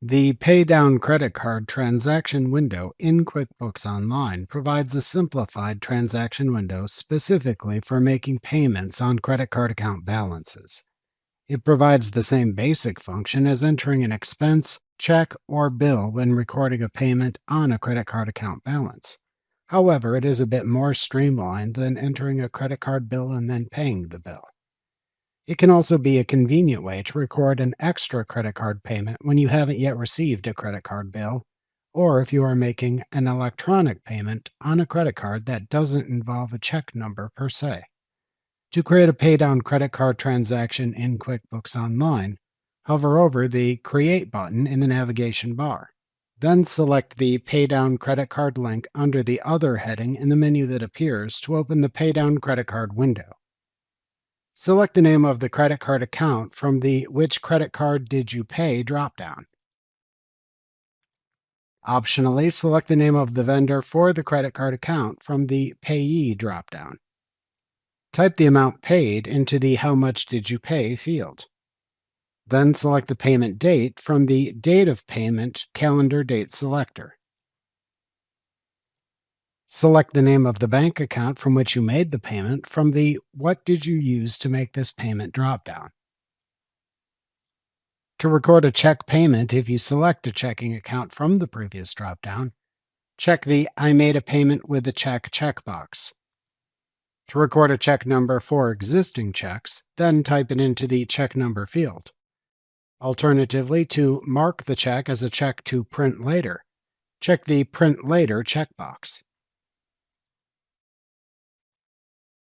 The Pay Down Credit Card transaction window in QuickBooks Online provides a simplified transaction window specifically for making payments on credit card account balances. It provides the same basic function as entering an expense, check, or bill when recording a payment on a credit card account balance. However, it is a bit more streamlined than entering a credit card bill and then paying the bill. It can also be a convenient way to record an extra credit card payment when you haven't yet received a credit card bill, or if you are making an electronic payment on a credit card that doesn't involve a check number per se. To create a paydown credit card transaction in QuickBooks Online, hover over the Create button in the navigation bar. Then select the Paydown Credit Card link under the Other heading in the menu that appears to open the Paydown Credit Card window. Select the name of the credit card account from the Which Credit Card Did You Pay dropdown. Optionally, select the name of the vendor for the credit card account from the Payee dropdown. Type the amount paid into the How Much Did You Pay field. Then select the payment date from the Date of Payment calendar date selector. Select the name of the bank account from which you made the payment from the What Did You Use to Make This Payment dropdown. To record a check payment, if you select a checking account from the previous dropdown, check the I Made a Payment with a Check checkbox. To record a check number for existing checks, then type it into the check number field. Alternatively, to mark the check as a check to print later, check the Print Later checkbox.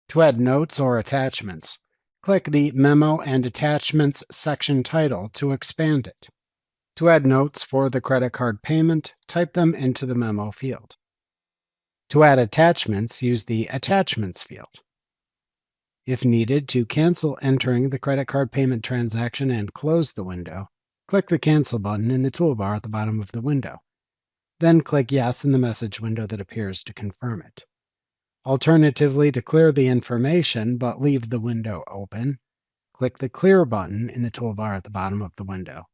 To add notes or attachments, click the Memo and Attachments section title to expand it. To add notes for the credit card payment, type them into the Memo field. To add attachments, use the Attachments field. If needed, to cancel entering the credit card payment transaction and close the window, click the Cancel button in the toolbar at the bottom of the window. Then click Yes in the message window that appears to confirm it. Alternatively, to clear the information but leave the window open, click the Clear button in the toolbar at the bottom of the window.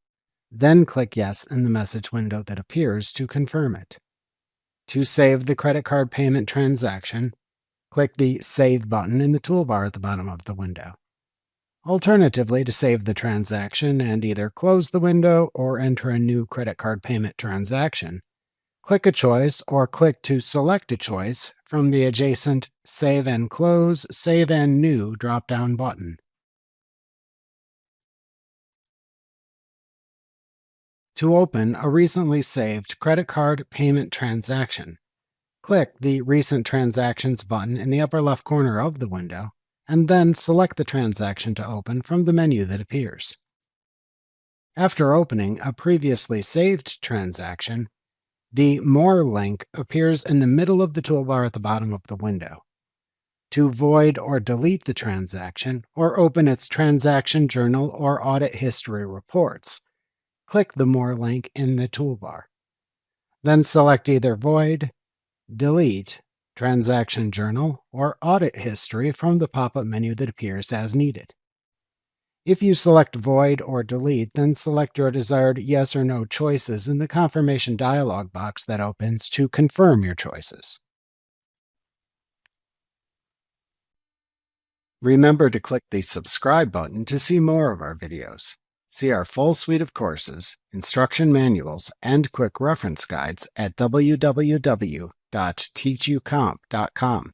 Then click Yes in the message window that appears to confirm it. To save the credit card payment transaction, click the Save button in the toolbar at the bottom of the window. Alternatively, to save the transaction and either close the window or enter a new credit card payment transaction, click a choice or click to select a choice from the adjacent Save and Close, Save and New drop-down button. To open a recently saved credit card payment transaction, click the Recent Transactions button in the upper left corner of the window, and then select the transaction to open from the menu that appears. After opening a previously saved transaction, the More link appears in the middle of the toolbar at the bottom of the window. To void or delete the transaction, or open its transaction journal or audit history reports, click the More link in the toolbar. Then select either Void, Delete, Transaction Journal, or Audit History from the pop-up menu that appears as needed. If you select Void or Delete, then select your desired yes or no choices in the confirmation dialog box that opens to confirm your choices. Remember to click the subscribe button to see more of our videos. See our full suite of courses, instruction manuals, and quick reference guides at www.teachucomp.com.